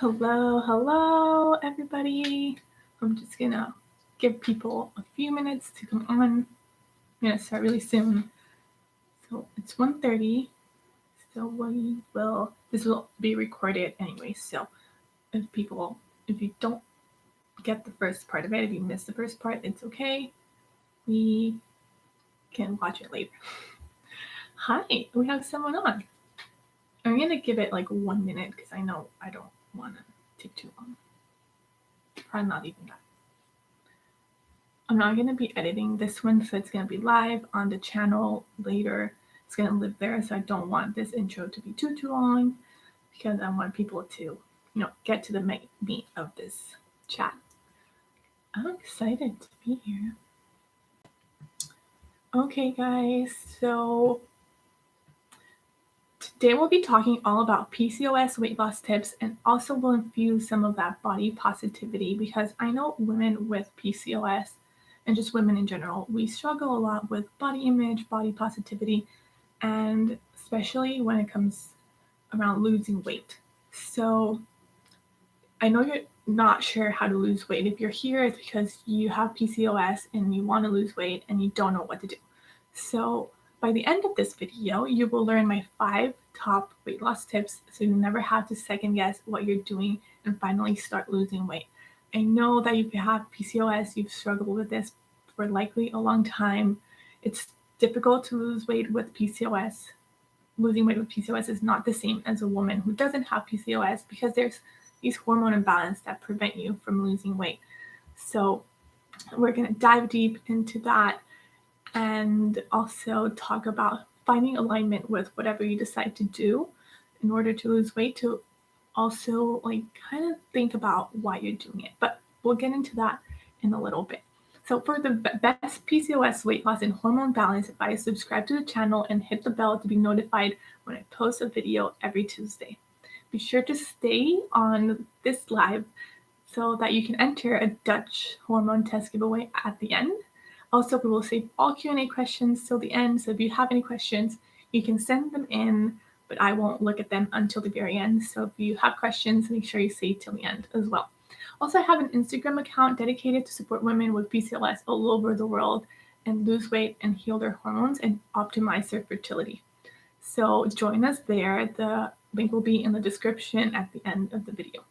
Hello, everybody. I'm just gonna give people a few minutes to come on. I'm gonna start really soon. So it's 1:30. So this will be recorded anyway. So if you don't get the first part of it, if you miss the first part, it's okay. We can watch it later. Hi, we have someone on. I'm gonna give it like 1 minute because I know I don't want to take too long. Probably not even that. I'm not going to be editing this one, so it's going to be live on the channel later. It's going to live there, so I don't want this intro to be too long because I want people to, get to the meat of this chat. I'm excited to be here. Okay, guys, so today we'll be talking all about PCOS weight loss tips, and also we'll infuse some of that body positivity because I know women with PCOS and just women in general, we struggle a lot with body image, body positivity, and especially when it comes around losing weight. So I know you're not sure how to lose weight. If you're here, it's because you have PCOS and you want to lose weight and you don't know what to do. So by the end of this video, you will learn my 5 top weight loss tips so you never have to second guess what you're doing and finally start losing weight. I know that if you have PCOS, you've struggled with this for likely a long time. It's difficult to lose weight with PCOS. Losing weight with PCOS is not the same as a woman who doesn't have PCOS because there's these hormone imbalances that prevent you from losing weight. So we're going to dive deep into that and also talk about finding alignment with whatever you decide to do in order to lose weight, to also kind of think about why you're doing it. But we'll get into that in a little bit. So for the best PCOS weight loss and hormone balance advice, subscribe to the channel and hit the bell to be notified when I post a video every Tuesday. Be sure to stay on this live so that you can enter a Dutch hormone test giveaway at the end. Also, we will save all Q&A questions till the end, so if you have any questions, you can send them in, but I won't look at them until the very end. So if you have questions, make sure you stay till the end as well. Also, I have an Instagram account dedicated to support women with PCOS all over the world and lose weight and heal their hormones and optimize their fertility. So join us there. The link will be in the description at the end of the video.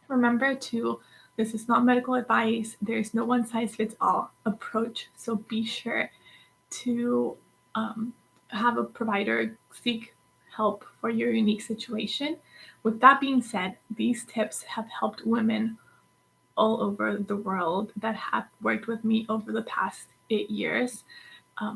Remember this is not medical advice. There's no one-size-fits-all approach. So be sure to have a provider seek help for your unique situation. With that being said, these tips have helped women all over the world that have worked with me over the past 8 years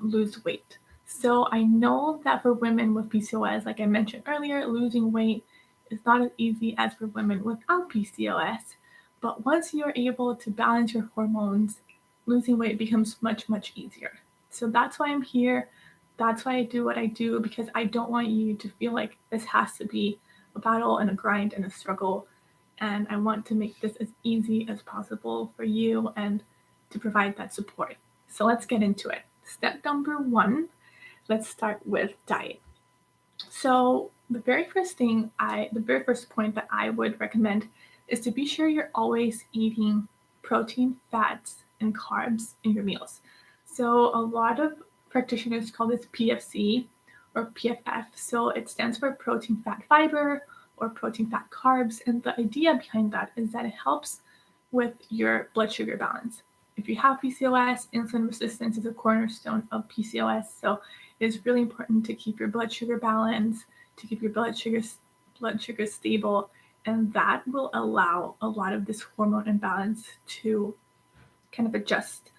lose weight. So I know that for women with PCOS, like I mentioned earlier, losing weight is not as easy as for women without PCOS. But once you're able to balance your hormones, losing weight becomes much, much easier. So that's why I'm here. That's why I do what I do, because I don't want you to feel like this has to be a battle and a grind and a struggle. And I want to make this as easy as possible for you and to provide that support. So let's get into it. Step number 1, let's start with diet. So the very first point that I would recommend is to be sure you're always eating protein, fats, and carbs in your meals. So a lot of practitioners call this PFC or PFF. So it stands for protein, fat, fiber, or protein, fat, carbs. And the idea behind that is that it helps with your blood sugar balance. If you have PCOS, insulin resistance is a cornerstone of PCOS. So it is really important to keep your blood sugar balanced, to keep your blood sugar stable, and that will allow a lot of this hormone imbalance to kind of adjust.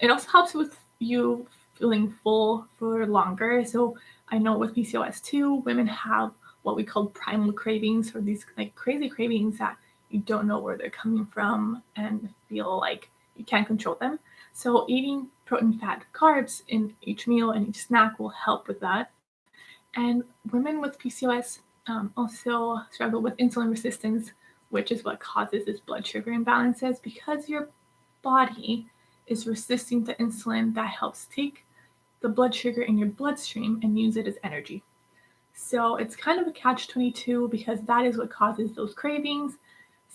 It also helps with you feeling full for longer. So I know with PCOS too, women have what we call primal cravings, or these crazy cravings that you don't know where they're coming from and feel like you can't control them. So eating protein, fat, carbs in each meal and each snack will help with that. And women with PCOS also struggle with insulin resistance, which is what causes this blood sugar imbalances, because your body is resisting the insulin that helps take the blood sugar in your bloodstream and use it as energy. So it's kind of a catch-22 because that is what causes those cravings.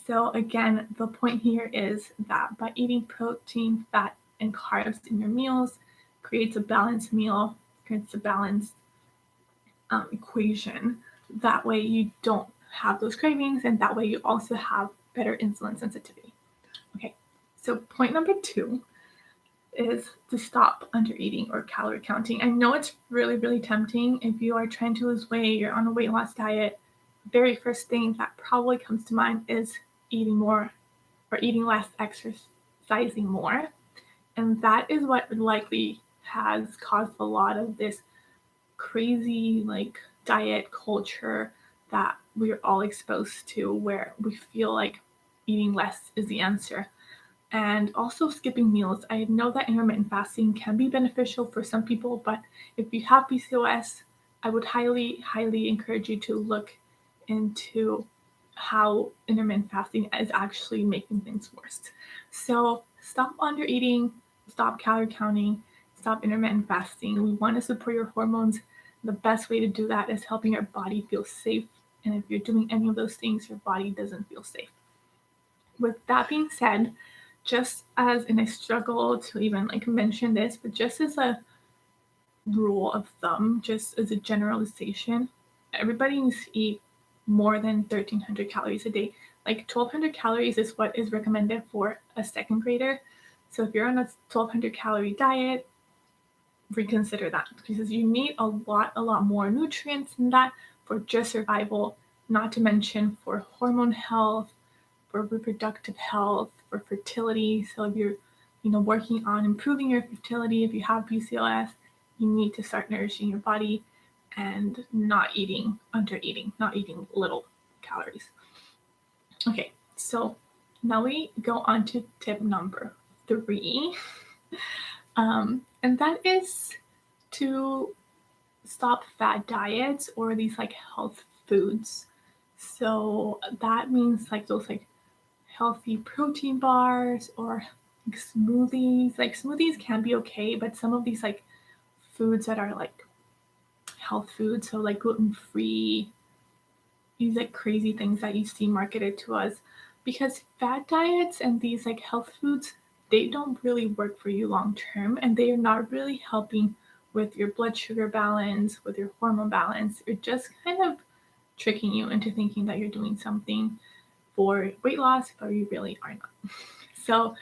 So again, the point here is that by eating protein, fat, and carbs in your meals creates a balanced meal, creates a balanced equation. That way you don't have those cravings, and that way you also have better insulin sensitivity. Okay, so point number 2 is to stop under eating or calorie counting. I know it's really, really tempting if you are trying to lose weight, you're on a weight loss diet. Very first thing that probably comes to mind is eating more or eating less, exercising more. And that is what likely has caused a lot of this crazy diet culture that we're all exposed to, where we feel like eating less is the answer. And also skipping meals. I know that intermittent fasting can be beneficial for some people, but if you have PCOS, I would highly, highly encourage you to look into how intermittent fasting is actually making things worse. So stop under eating, stop calorie counting, stop intermittent fasting. We want to support your hormones. The best way to do that is helping your body feel safe. And if you're doing any of those things, your body doesn't feel safe. With that being said, just as, and I struggle to even mention this, but just as a rule of thumb, just as a generalization, everybody needs to eat more than 1,300 calories a day. 1,200 calories is what is recommended for a second grader. So if you're on a 1,200 calorie diet, reconsider that, because you need a lot more nutrients than that for just survival, not to mention for hormone health, for reproductive health, for fertility. So if you're, working on improving your fertility, if you have PCOS, you need to start nourishing your body and not eating little calories. Okay, so now we go on to tip number 3. And that is to stop fad diets or these health foods. So that means those healthy protein bars or smoothies. Smoothies can be okay, but some of these foods that are health foods, so gluten-free, these crazy things that you see marketed to us, because fat diets and these health foods, they don't really work for you long term, and they are not really helping with your blood sugar balance, with your hormone balance. They're just kind of tricking you into thinking that you're doing something for weight loss, but you really are not. So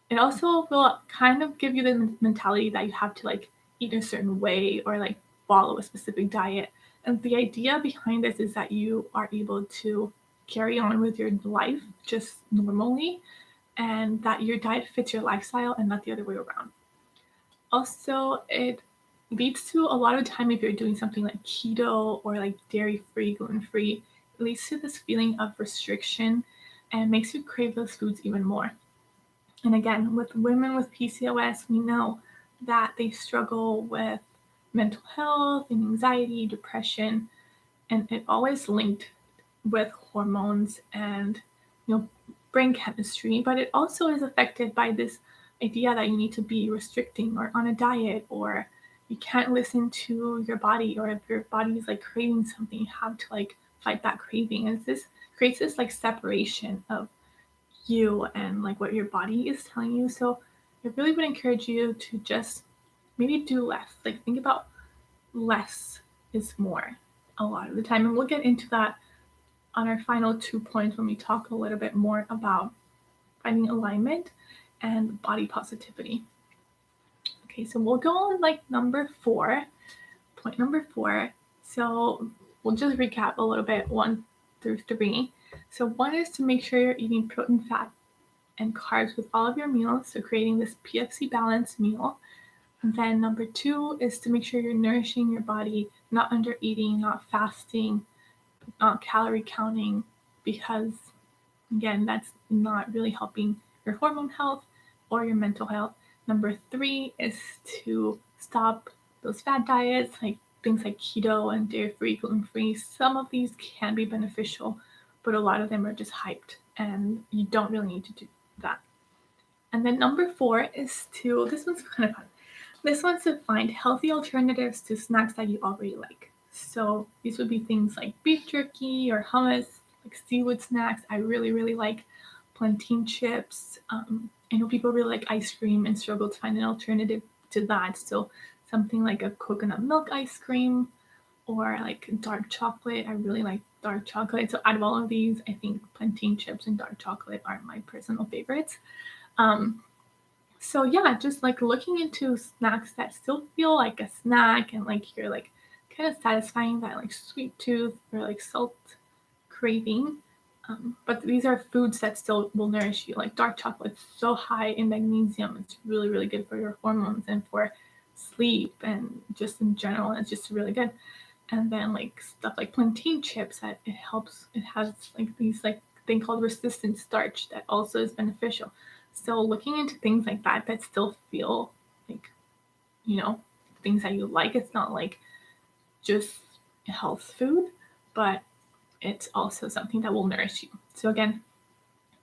it also will kind of give you the mentality that you have to eat a certain way or follow a specific diet. And the idea behind this is that you are able to carry on with your life just normally, and that your diet fits your lifestyle and not the other way around. Also, it leads to a lot of time, if you're doing something like keto or dairy-free, gluten-free, it leads to this feeling of restriction and makes you crave those foods even more. And again, with women with PCOS, we know that they struggle with mental health and anxiety, depression, and it always linked with hormones and brain chemistry. But it also is affected by this idea that you need to be restricting or on a diet, or you can't listen to your body, or if your body is craving something, you have to fight that craving. And this creates this separation of you and what your body is telling you. So I really would encourage you to just maybe do less. Think about less is more a lot of the time. And we'll get into that on our final 2 points when we talk a little bit more about finding alignment and body positivity. Okay, so we'll go on number 4, point number 4. So we'll just recap a little bit 1 through 3. So 1 is to make sure you're eating protein, fat, and carbs with all of your meals, so creating this PFC balanced meal. And then number 2 is to make sure you're nourishing your body, not under eating, not fasting, not calorie counting, because again, that's not really helping your hormone health or your mental health. Number 3 is to stop those fad diets, things like keto and dairy-free, gluten-free. Some of these can be beneficial, but a lot of them are just hyped, and you don't really need to do that. And then number 4 is this one's kind of fun. This one's to find healthy alternatives to snacks that you already like. So these would be things like beef jerky or hummus, like seafood snacks. I really, really like plantain chips. I know people really like ice cream and struggle to find an alternative to that. So something like a coconut milk ice cream or like dark chocolate. I really like dark chocolate. So out of all of these, I think plantain chips and dark chocolate are my personal favorites. Um, so yeah, just like looking into snacks that still feel like a snack and like you're like kind of satisfying that like sweet tooth or like salt craving. But these are foods that still will nourish you. Like dark chocolate's so high in magnesium. It's really, really good for your hormones and for sleep and just in general. It's just really good. And then like stuff like plantain chips that it helps. It has like these like thing called resistant starch that also is beneficial. So looking into things like that that still feel like, you know, things that you like. It's not like just health food, but it's also something that will nourish you. So again,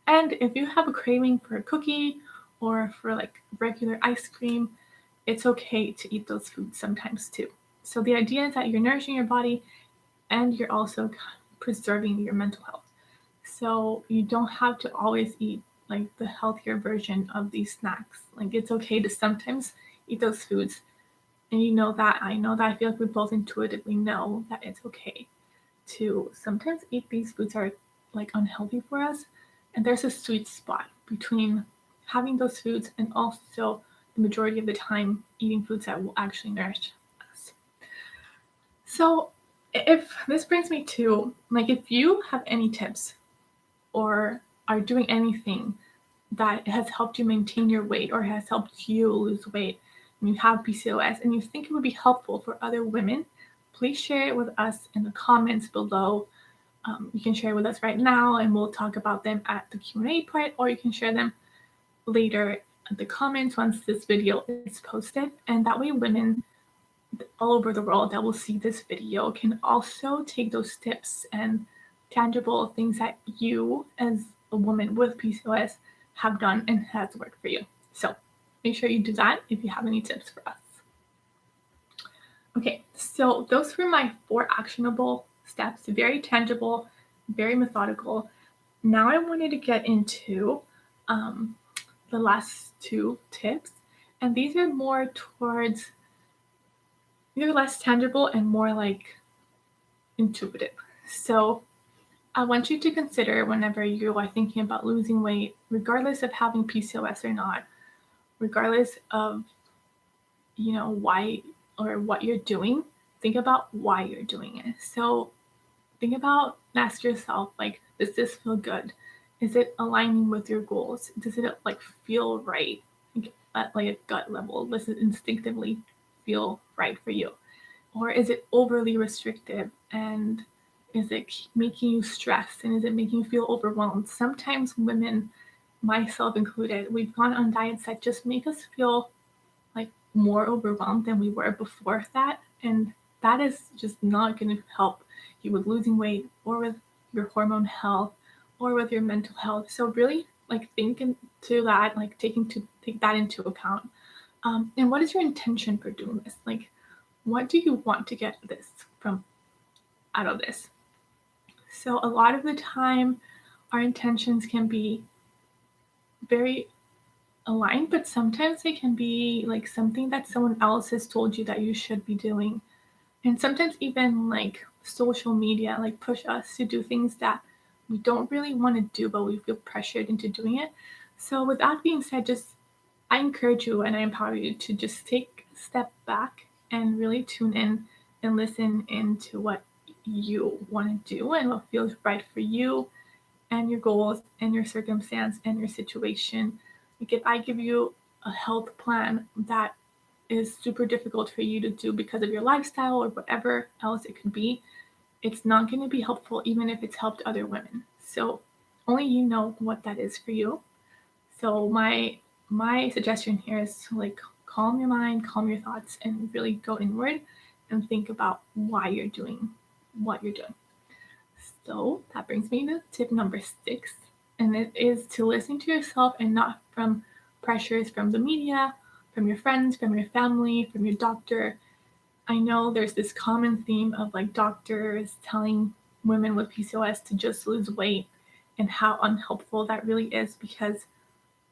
and if you have a craving for a cookie or for like regular ice cream, it's okay to eat those foods sometimes too. So the idea is that you're nourishing your body and you're also preserving your mental health. So you don't have to always eat like the healthier version of these snacks. Like it's okay to sometimes eat those foods. And you know that, I know that, I feel like we both intuitively know that it's okay to sometimes eat these foods that are like unhealthy for us. And there's a sweet spot between having those foods and also the majority of the time eating foods that will actually nourish us. So if this brings me to like, if you have any tips or are doing anything that has helped you maintain your weight or has helped you lose weight and you have PCOS and you think it would be helpful for other women, please share it with us in the comments below. You can share with us right now and we'll talk about them at the Q&A part, or you can share them later in the comments once this video is posted. And that way women all over the world that will see this video can also take those tips and tangible things that you as a woman with PCOS have done and has worked for you. So make sure you do that if you have any tips for us. Okay, so those were my 4 actionable steps, very tangible, very methodical. Now I wanted to get into the last 2 tips, and these are more towards, they're less tangible and more like intuitive. So I want you to consider whenever you are thinking about losing weight, regardless of having PCOS or not, regardless of, you know, why or what you're doing, think about why you're doing it. So think about, ask yourself, like, does this feel good? Is it aligning with your goals? Does it like feel right? Like, at like a gut level, does it instinctively feel right for you? Or is it overly restrictive and is it making you stressed and is it making you feel overwhelmed? Sometimes women, myself included, we've gone on diets that just make us feel like more overwhelmed than we were before that. And that is just not going to help you with losing weight or with your hormone health or with your mental health. So really like think into that, like take that into account. And what is your intention for doing this? Like, what do you want to get out of this? So a lot of the time our intentions can be very aligned, but sometimes they can be like something that someone else has told you that you should be doing. And sometimes even like social media like push us to do things that we don't really want to do, but we feel pressured into doing it. So with that being said, just I encourage you and I empower you to just take a step back and really tune in and listen into what you want to do and what feels right for you and your goals and your circumstance and your situation. Like if I give you a health plan that is super difficult for you to do because of your lifestyle or whatever else it could be, it's not going to be helpful even if it's helped other women. So only you know what that is for you. So my suggestion here is to like calm your mind, calm your thoughts, and really go inward and think about why you're doing what you're doing. So that brings me to tip number 6, and it is to listen to yourself and not from pressures from the media, from your friends, from your family, from your doctor. I know there's this common theme of like doctors telling women with PCOS to just lose weight and how unhelpful that really is because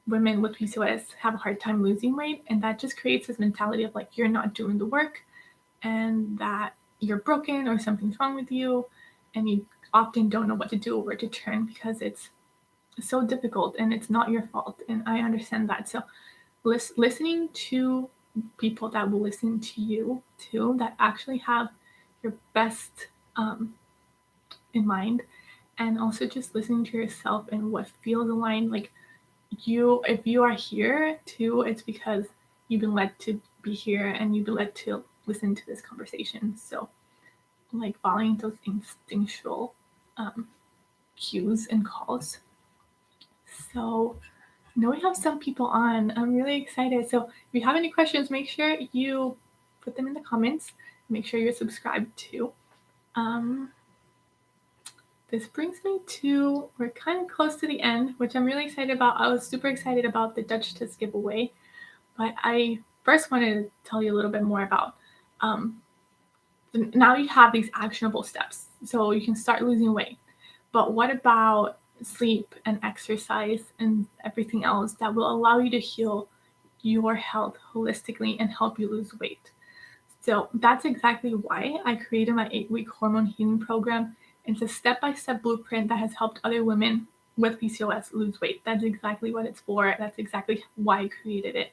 women with PCOS have a hard time losing weight, and that just creates this mentality of like you're not doing the work and that you're broken or something's wrong with you, and you often don't know what to do or where to turn because it's so difficult and it's not your fault. And I understand that. So listening to people that will listen to you too, that actually have your best in mind, and also just listening to yourself and what feels aligned. Like if you are here too, it's because you've been led to be here and you've been led to listen to this conversation. So like following those instinctual um, cues and calls. So now we have some people on. I'm really excited. So if you have any questions, make sure you put them in the comments. Make sure you're subscribed too. This brings me to, we're kind of close to the end, which I'm really excited about. I was super excited about the Dutch Test giveaway, but I first wanted to tell you a little bit more about now you have these actionable steps so you can start losing weight. But what about sleep and exercise and everything else that will allow you to heal your health holistically and help you lose weight? So that's exactly why I created my 8-week hormone healing program. It's a step-by-step blueprint that has helped other women with PCOS lose weight. That's exactly what it's for. That's exactly why I created it.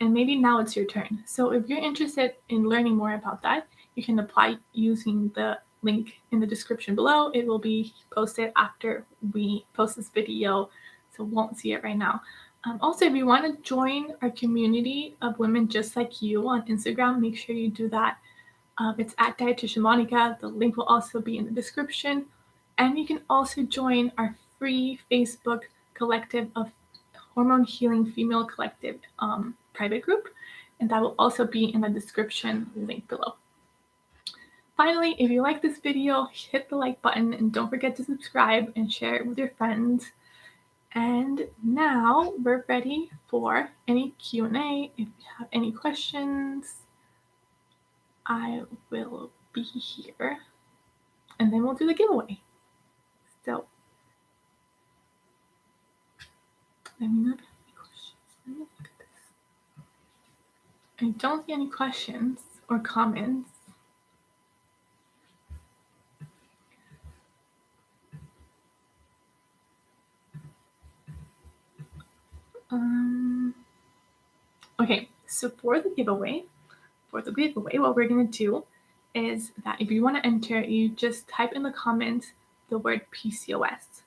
And maybe now it's your turn. So if you're interested in learning more about that, you can apply using the link in the description below. It will be posted after we post this video, so won't see it right now. Also, if you want to join our community of women just like you on Instagram, make sure you do that. It's at dietitianmonica. The link will also be in the description. And you can also join our free Facebook collective of Hormone Healing Female Collective private group. And that will also be in the description link below. Finally, if you like this video, hit the like button and don't forget to subscribe and share it with your friends. And now we're ready for any Q&A. If you have any questions, I will be here. And then we'll do the giveaway. So let me know if you have any questions. Let me look at this. I don't see any questions or comments. Okay, so for the giveaway, what we're gonna do is that if you want to enter, you just type in the comments the word PCOS,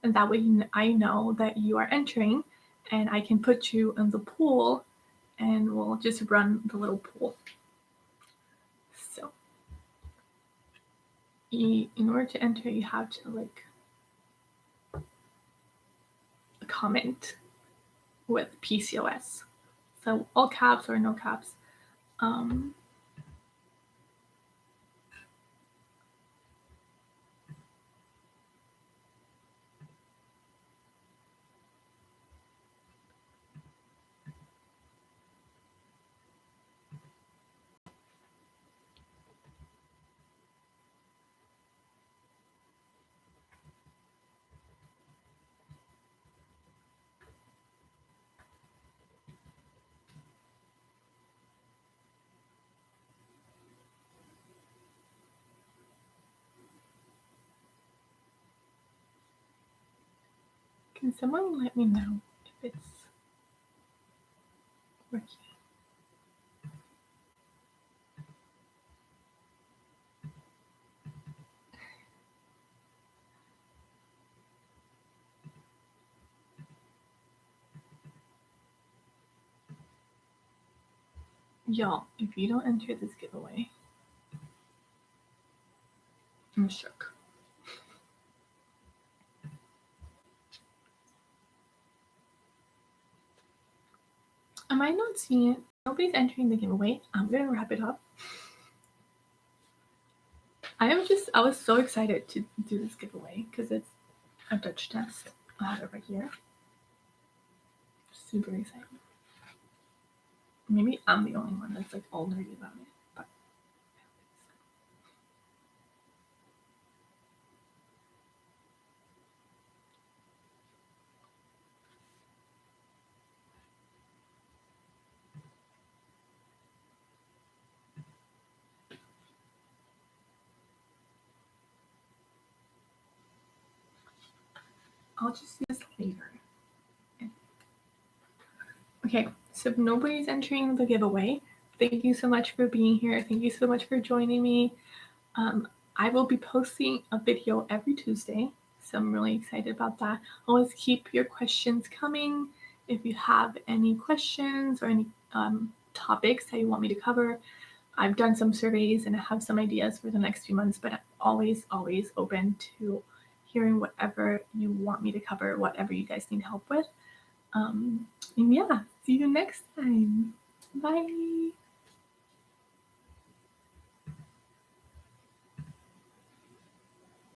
and that way I know that you are entering, and I can put you in the pool, and we'll just run the little pool. So, in order to enter, you have to like comment with PCOS. So all caps or no caps. Can someone let me know if it's working? Y'all, if you don't enter this giveaway, I'm shook. Am I not seeing it? Nobody's entering the giveaway. I'm gonna wrap it up. I was so excited to do this giveaway because it's a Dutch test. I have it right here. Super excited. Maybe I'm the only one that's like all nerdy about it. But I'll just do this later. Okay, so if nobody's entering the giveaway, thank you so much for being here. Thank you so much for joining me. I will be posting a video every Tuesday, so I'm really excited about that. Always keep your questions coming. If you have any questions or any topics that you want me to cover, I've done some surveys and I have some ideas for the next few months, but I'm always open to hearing whatever you want me to cover, whatever you guys need help with. And yeah, see you next time. Bye.